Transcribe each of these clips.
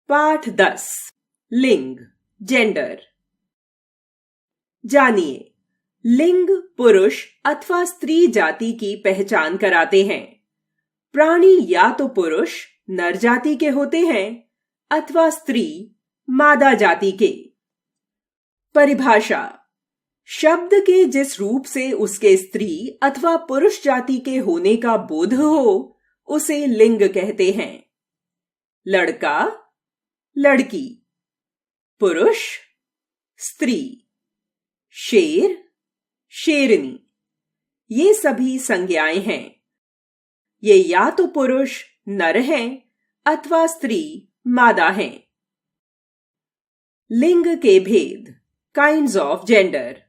पाठ 10 लिंग जेंडर। जानिए, लिंग पुरुष अथवा स्त्री जाति की पहचान कराते हैं। प्राणी या तो पुरुष नर जाति के होते हैं अथवा स्त्री मादा जाति के। परिभाषा: शब्द के जिस रूप से उसके स्त्री अथवा पुरुष जाति के होने का बोध हो उसे लिंग कहते हैं। लड़का, लड़की, पुरुष, स्त्री, शेर, शेरनी, ये सभी संज्ञाएं हैं। ये या तो पुरुष नर हैं अथवा स्त्री मादा हैं। लिंग के भेद, काइंड्स ऑफ जेंडर।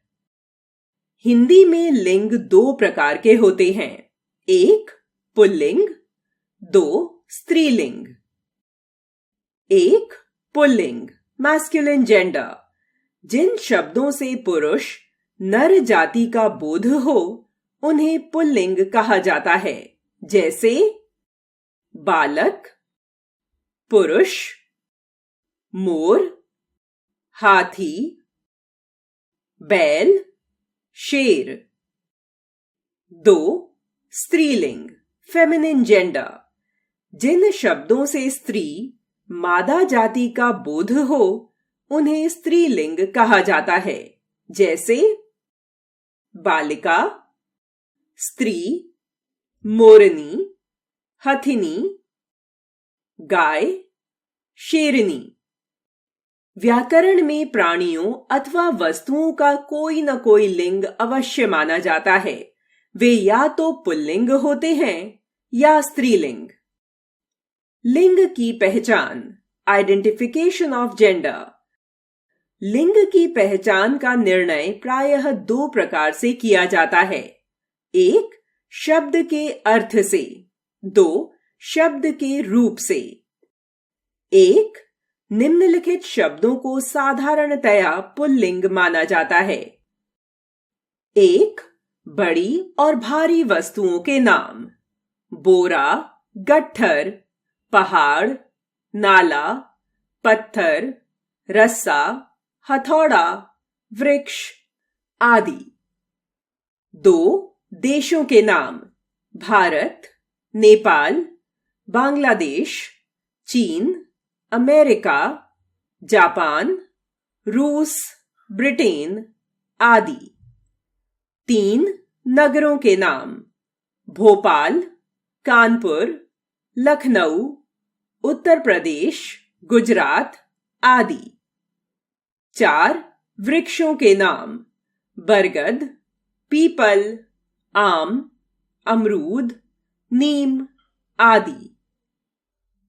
हिंदी में लिंग दो प्रकार के होते हैं, एक पुल्लिंग, दो स्त्रीलिंग। एक पुल्लिंग मैस्कुलिन जेंडर, जिन शब्दों से पुरुष नर जाति का बोध हो उन्हें पुल्लिंग कहा जाता है, जैसे बालक, पुरुष, मोर, हाथी, बैल, शेर। दो स्त्रीलिंग फेमिनिन जेंडर, जिन शब्दों से स्त्री मादा जाति का बोध हो उन्हें स्त्रीलिंग कहा जाता है, जैसे बालिका, स्त्री, मोरनी, हथिनी, गाय, शेरनी। व्याकरण में प्राणियों अथवा वस्तुओं का कोई न कोई लिंग अवश्य माना जाता है। वे या तो पुल्लिंग होते हैं या स्त्रीलिंग। लिंग की पहचान, आइडेंटिफिकेशन ऑफ जेंडर। लिंग की पहचान का निर्णय प्रायः दो प्रकार से किया जाता है, एक शब्द के अर्थ से, दो शब्द के रूप से। एक, निम्नलिखित शब्दों को साधारणतया पुल्लिंग माना जाता है। एक, बड़ी और भारी वस्तुओं के नाम, बोरा, गट्ठर, पहाड़, नाला, पत्थर, रस्सा, हथौड़ा, वृक्ष आदि। दो, देशों के नाम, भारत, नेपाल, बांग्लादेश, चीन, अमेरिका, जापान, रूस, ब्रिटेन आदि। तीन, नगरों के नाम, भोपाल, कानपुर, लखनऊ, उत्तर प्रदेश, गुजरात आदि। चार, वृक्षों के नाम, बरगद, पीपल, आम, अमरूद, नीम आदि।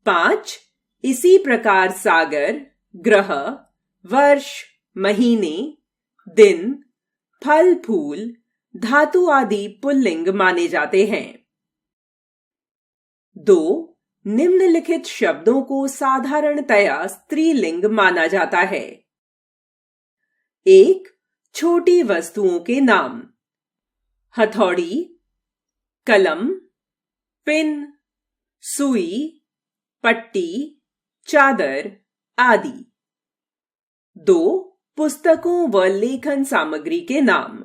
पांच, इसी प्रकार सागर, ग्रह, वर्ष, महीने, दिन, फल फूल, धातु आदि पुल्लिंग माने जाते हैं। दो, निम्नलिखित शब्दों को साधारणतया स्त्रीलिंग माना जाता है। एक, छोटी वस्तुओं के नाम, हथौड़ी, कलम, पिन, सुई, पट्टी, चादर आदि। दो, पुस्तकों व लेखन सामग्री के नाम,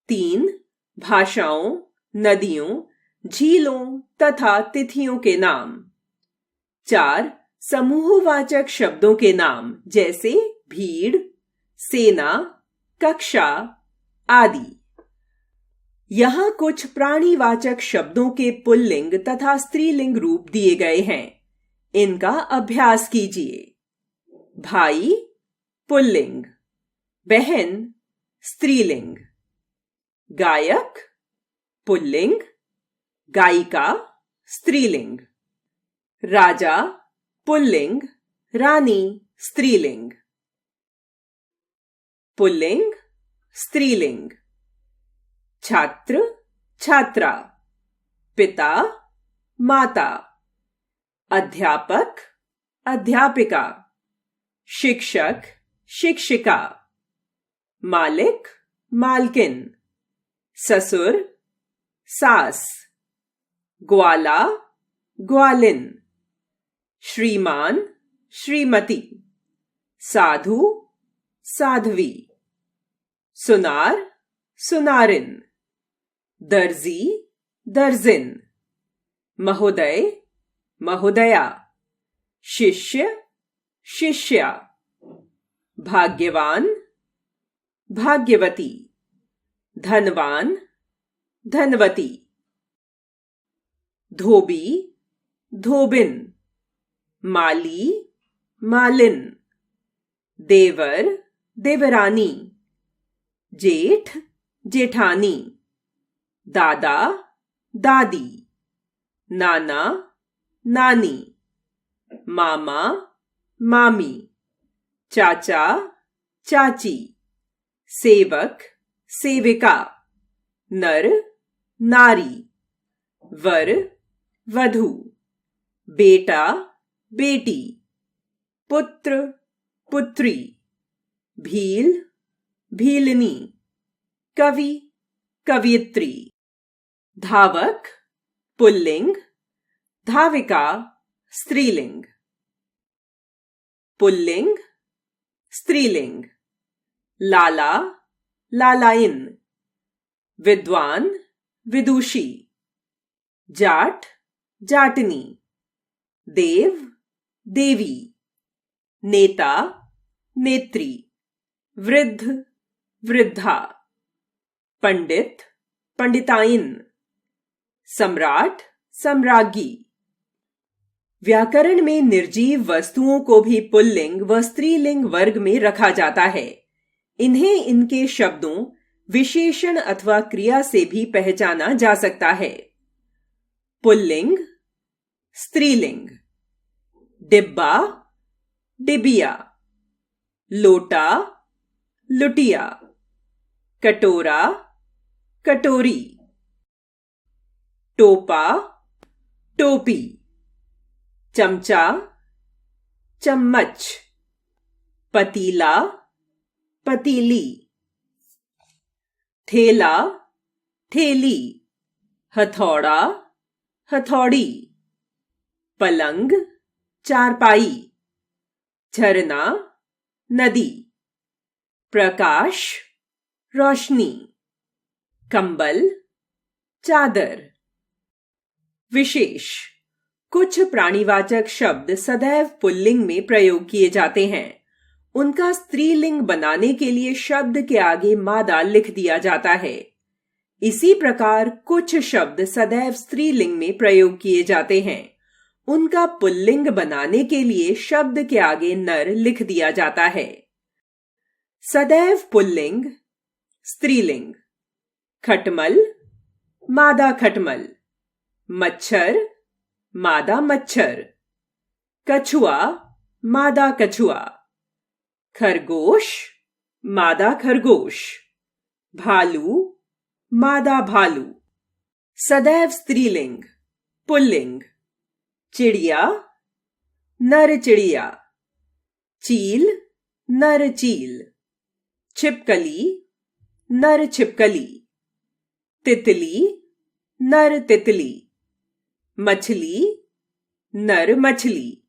तीन, भाषाओं, नदियों, झीलों तथा तिथियों के नाम। चार, समूहवाचक शब्दों के नाम, जैसे भीड़, सेना, कक्षा आदि। यहां कुछ प्राणीवाचक शब्दों के पुल्लिंग तथा स्त्रीलिंग रूप दिए गए हैं। इनका अभ्यास कीजिए। भाई पुल्लिंग, बहन स्त्रीलिंग, गायक पुल्लिंग, गायिका स्त्रीलिंग, राजा पुल्लिंग, रानी स्त्रीलिंग। पुल्लिंग, स्त्रीलिंग, छात्र, छात्रा, पिता, माता, अध्यापक, अध्यापिका, शिक्षक, शिक्षिका, मालिक, मालकिन, ससुर, सास, ग्वाला, ग्वालिन, श्रीमान, श्रीमती, साधु, साध्वी, सुनार, सुनारिन, दर्जी, दर्जिन, महोदय, महोदया, शिष्य, शिष्या, भाग्यवान, भाग्यवती, धनवान, धनवती, धोबी, धोबिन, माली, मालिन, देवर, देवरानी, जेठ, जेठानी, दादा, दादी, नाना, नानी, मामा, मामी, चाचा, चाची, सेवक, सेविका, नर, नारी, वर, वधू, बेटा, बेटी, पुत्र, पुत्री, भील, भीलनी, कवि, कवियत्री, धावक, पुल्लिंग, धाविका, स्त्रीलिंग, पुल्लिंग, स्त्रीलिंग, लाला, लालाइन, विद्वान, विदुषी, जाट, जाटनी, देव, देवी, नेता, नेत्री, वृद्ध, वृद्धा, पंडित, पंडिताइन, सम्राट, सम्राज्ञी। व्याकरण में निर्जीव वस्तुओं को भी पुल्लिंग व स्त्रीलिंग वर्ग में रखा जाता है। इन्हें इनके शब्दों, विशेषण अथवा क्रिया से भी पहचाना जा सकता है। पुल्लिंग, स्त्रीलिंग, डिब्बा, डिबिया, लोटा, लुटिया, कटोरा, कटोरी, टोपा, टोपी, चमचा, चम्मच, पतीला, पतीली, थेला, थेली, हथौड़ा, हथौड़ी, पलंग, चारपाई, झरना, नदी, प्रकाश, रोशनी, कंबल, चादर। विशेष: कुछ प्राणीवाचक शब्द सदैव पुल्लिंग में प्रयोग किए जाते हैं। उनका स्त्रीलिंग बनाने के लिए शब्द के आगे मादा लिख दिया जाता है। इसी प्रकार कुछ शब्द सदैव स्त्रीलिंग में प्रयोग किए जाते हैं। उनका पुल्लिंग बनाने के लिए शब्द के आगे नर लिख दिया जाता है। सदैव पुल्लिंग, स्त्रीलिंग: खटमल, मादा खटमल, मच्छर, मादा मच्छर, कछुआ, मादा कछुआ, खरगोश, मादा खरगोश, भालू, मादा भालू। सदैव स्त्रीलिंग, पुल्लिंग: चिड़िया, नर चिड़िया, चील, नर चील, छिपकली, नर छिपकली, तितली, नर तितली, मछली, नर मछली।